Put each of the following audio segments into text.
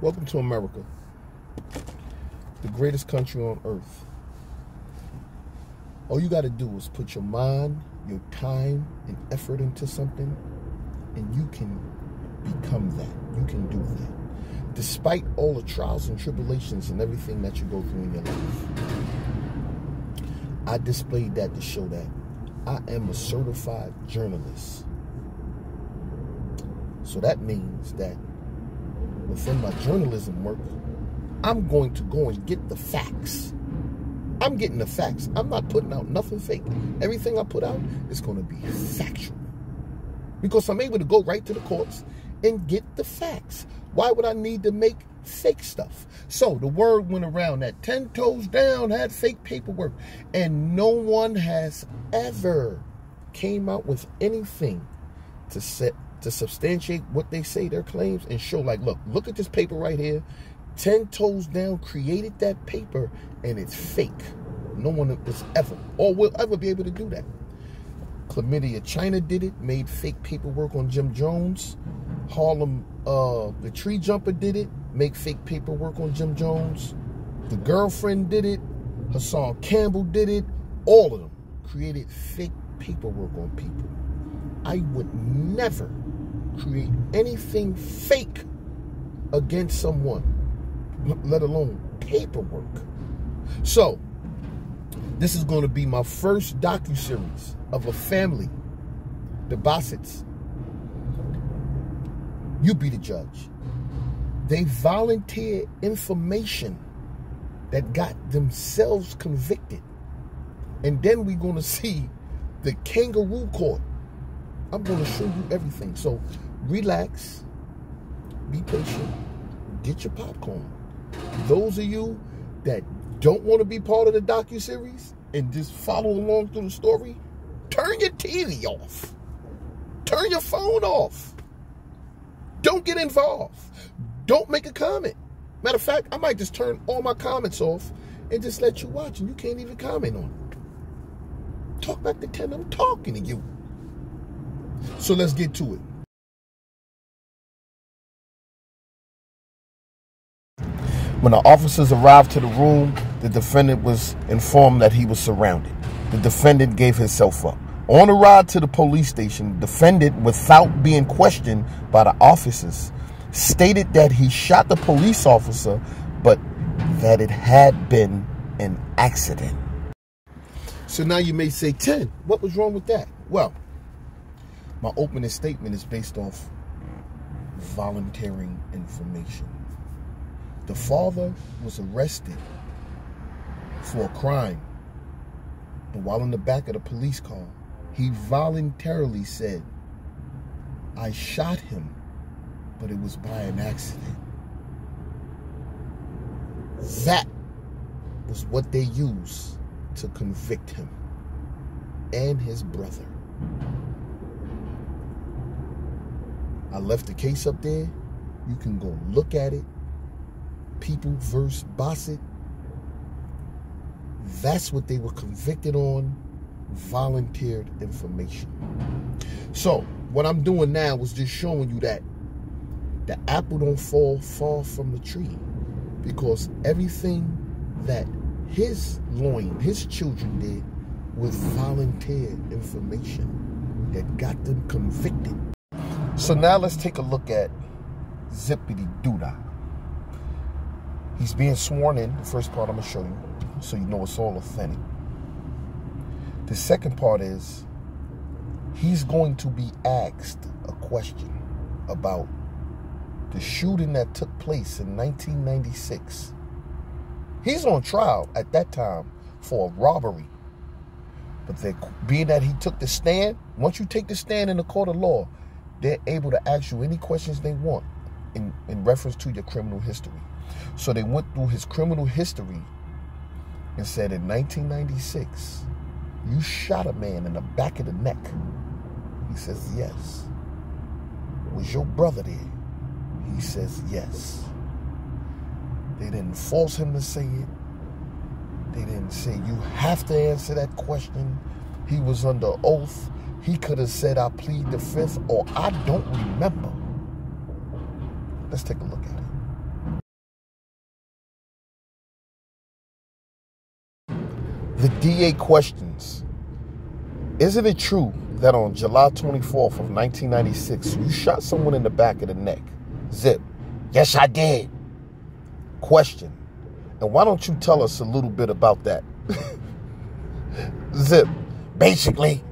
Welcome to America, the greatest country on earth. All you got to do is put your mind, your time, and effort into something, and you can become that. You can do that. Despite all the trials and tribulations and everything that you go through in your life. I displayed that to show that I am a certified journalist. So that means that within my journalism work, I'm going to go and get the facts. I'm getting the facts. I'm not putting out nothing fake. Everything I put out is going to be factual. Because I'm able to go right to the courts and get the facts. Why would I need to make fake stuff? So the word went around that 10 Toes Down had fake paperwork. And no one has ever came out with anything to substantiate what they say, their claims, and show like, look at this paper right here. 10 Toes Down created that paper and it's fake. No one is ever or will ever be able to do that. Chlamydia China did it, made fake paperwork on Jim Jones. Harlem, the tree jumper did it, make fake paperwork on Jim Jones. The girlfriend did it. Hassan Campbell did it. All of them created fake paperwork on people. I would never create anything fake against someone, let alone paperwork. So, this is going to be my first docuseries of a family, the Bossetts. You be the judge. They volunteered information that got themselves convicted. And then we're going to see the kangaroo court. I'm going to show you everything. So relax, be patient, get your popcorn. Those of you that don't want to be part of the docuseries and just follow along through the story, turn your TV off. Turn your phone off. Don't get involved. Don't make a comment. Matter of fact, I might just turn all my comments off and just let you watch, and you can't even comment on it. Talk back to Ken. I'm talking to you. So let's get to it. When the officers arrived to the room, the defendant was informed that he was surrounded. The defendant gave himself up. On the ride to the police station, the defendant, without being questioned by the officers, stated that he shot the police officer, but that it had been an accident. So now you may say, 10, what was wrong with that? Well, my opening statement is based off volunteering information. The father was arrested for a crime, and while in the back of the police car, he voluntarily said, I shot him, but it was by an accident. That was what they used to convict him and his brother. I left the case up there. You can go look at it. People-V-Bossetts. That's what they were convicted on. Volunteered information. So what I'm doing now is just showing you that the apple don't fall far from the tree, because everything that his children did was volunteered information that got them convicted. So now let's take a look at Zippidy. He's being sworn in. The first part I'm going to show you, so you know it's all authentic. The second part is he's going to be asked a question about the shooting that took place in 1996. He's on trial at that time for a robbery. But being that he took the stand, once you take the stand in the court of law, they're able to ask you any questions they want in reference to your criminal history. So they went through his criminal history and said, in 1996, you shot a man in the back of the neck. He says, yes. Was your brother there? He says, yes. They didn't force him to say it. They didn't say, you have to answer that question. He was under oath. He could have said, I plead the fifth, or I don't remember. Let's take a look at it. The DA questions, isn't it true that on July 24th of 1996, you shot someone in the back of the neck? Zip, yes, I did. Question, and why don't you tell us a little bit about that? Zip, basically,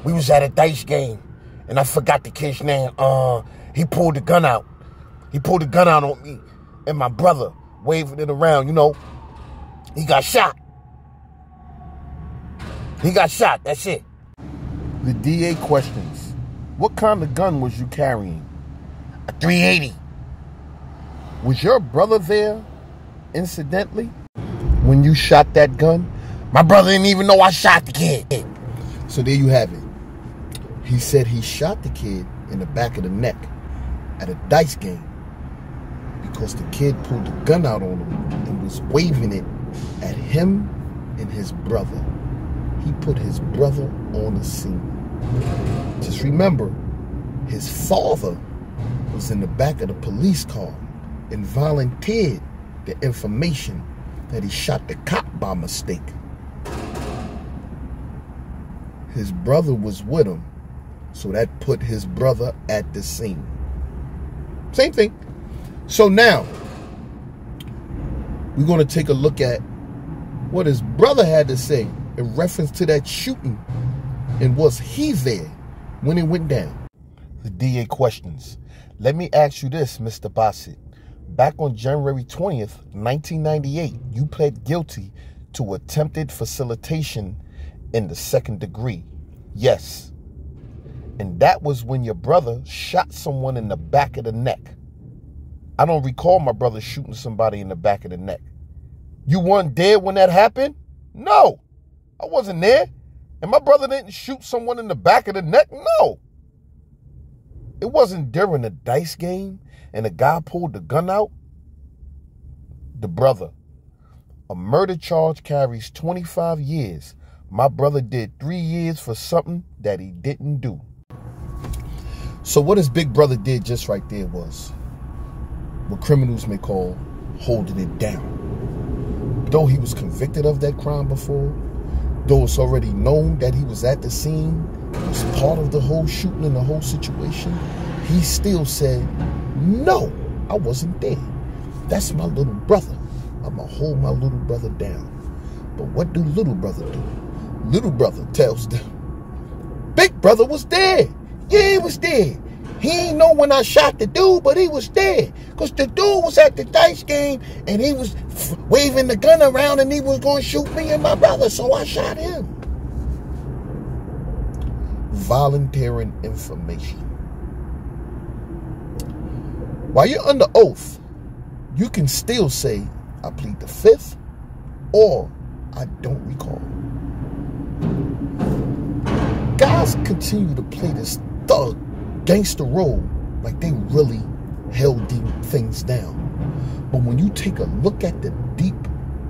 we was at a dice game, and I forgot the kid's name. He pulled the gun out. He pulled the gun out on me, and my brother waving it around, you know. He got shot. He got shot, that's it. The DA questions, what kind of gun was you carrying? A 380. Was your brother there, incidentally, when you shot that gun? My brother didn't even know I shot the kid. So there you have it. He said he shot the kid in the back of the neck at a dice game because the kid pulled the gun out on him and was waving it at him and his brother. He put his brother on the scene. Just remember, his father was in the back of the police car and volunteered the information that he shot the cop by mistake. His brother was with him, so that put his brother at the scene. Same thing. So now, we're going to take a look at what his brother had to say in reference to that shooting, and was he there when it went down? The DA questions, let me ask you this, Mr. Bossett. Back on January 20th, 1998, you pled guilty to attempted facilitation in the 2nd degree. Yes. And that was when your brother shot someone in the back of the neck. I don't recall my brother shooting somebody in the back of the neck. You weren't there when that happened? No, I wasn't there. And my brother didn't shoot someone in the back of the neck? No. It wasn't during a dice game and a guy pulled the gun out. The brother, a murder charge carries 25 years. My brother did 3 years for something that he didn't do. So what his big brother did just right there was what criminals may call holding it down. Though he was convicted of that crime before, though it's already known that he was at the scene, was part of the whole shooting and the whole situation, he still said, no, I wasn't there. That's my little brother. I'm going to hold my little brother down. But what do little brother do? Little brother tells them, big brother was there. Yeah, he was there. He ain't know when I shot the dude, but he was there. Because the dude was at the dice game, and he was waving the gun around, and he was going to shoot me and my brother, so I shot him. Volunteering information. While you're under oath, you can still say, I plead the 5th, or I don't recall. Guys continue to play this thug gangster role like they really held things down. But when you take a look at the deep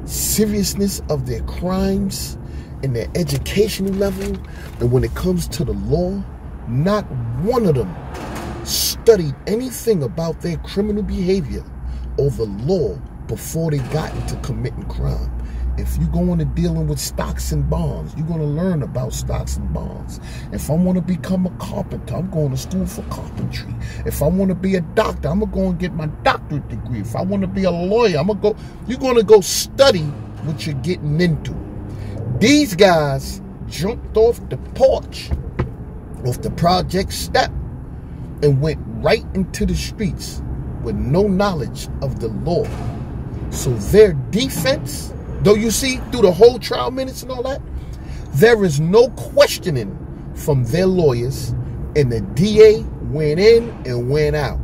seriousness of their crimes and their educational level, and when it comes to the law, not one of them studied anything about their criminal behavior or the law before they got into committing crime. If you go into dealing with stocks and bonds, you're going to learn about stocks and bonds. If I want to become a carpenter, I'm going to school for carpentry. If I want to be a doctor, I'm going to go and get my doctorate degree. If I want to be a lawyer, you're going to go study what you're getting into. These guys jumped off the porch, off the project step, and went right into the streets with no knowledge of the law. So their defense, though you see through the whole trial minutes and all that, there is no questioning from their lawyers, and the DA went in and went out.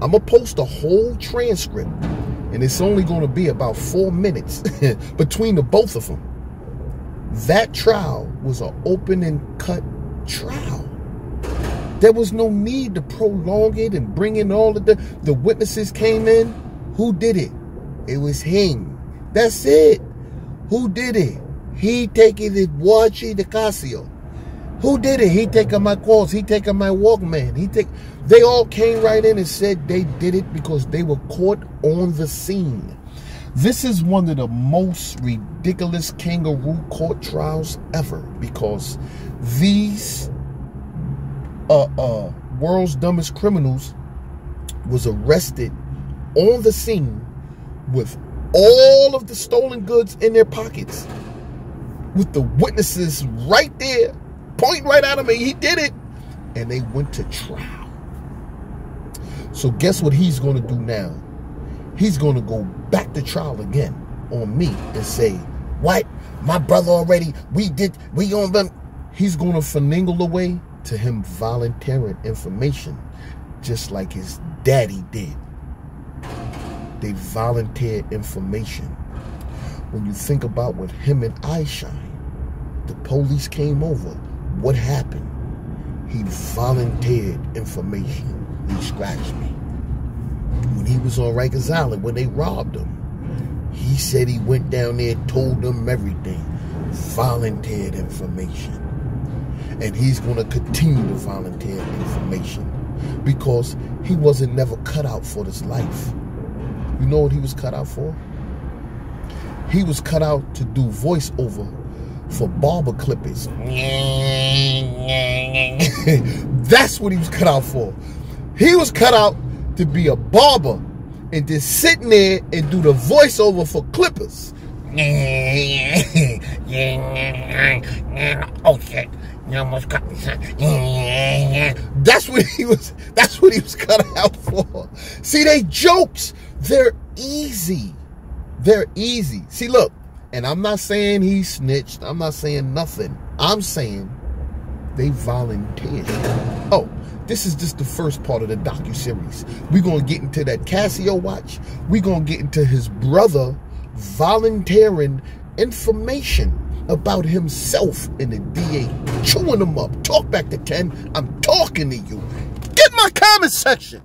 I'm going to post a whole transcript, and it's only going to be about 4 minutes between the both of them. That trial was an open and cut trial. There was no need to prolong it and bring in all of the witnesses came in. Who did it? It was him. That's it. Who did it? He taking it, Watchy the Casio. Who did it? He taking my calls. He taking my Walkman. They all came right in and said they did it because they were caught on the scene. This is one of the most ridiculous kangaroo court trials ever, because these world's dumbest criminals was arrested on the scene with all of the stolen goods in their pockets, with the witnesses right there pointing right at him, and he did it, and they went to trial. So guess what he's going to do now? He's going to go back to trial again on me and say, what? My brother already, we on them. He's going to finagle away to him volunteering information, just like his daddy did. They volunteered information. When you think about what him and I shine, the police came over. What happened? He volunteered information. He scratched me. When he was on Rikers Island, when they robbed him, he said he went down there, told them everything. Volunteered information. And he's going to continue to volunteer information, because he wasn't never cut out for this life. You know what he was cut out for? He was cut out to do voiceover for barber clippers. That's what he was cut out for. He was cut out to be a barber and just sitting there and do the voiceover for clippers. Oh shit. You almost cut me, son. That's what he was cut out for. See, they jokes. They're easy. They're easy. See, look, and I'm not saying he snitched. I'm not saying nothing. I'm saying they volunteered. Oh, this is just the first part of the docuseries. We're going to get into that Casio watch. We're going to get into his brother volunteering information about himself, and the DA chewing him up. Talk back to 10. I'm talking to you. Get my comment section.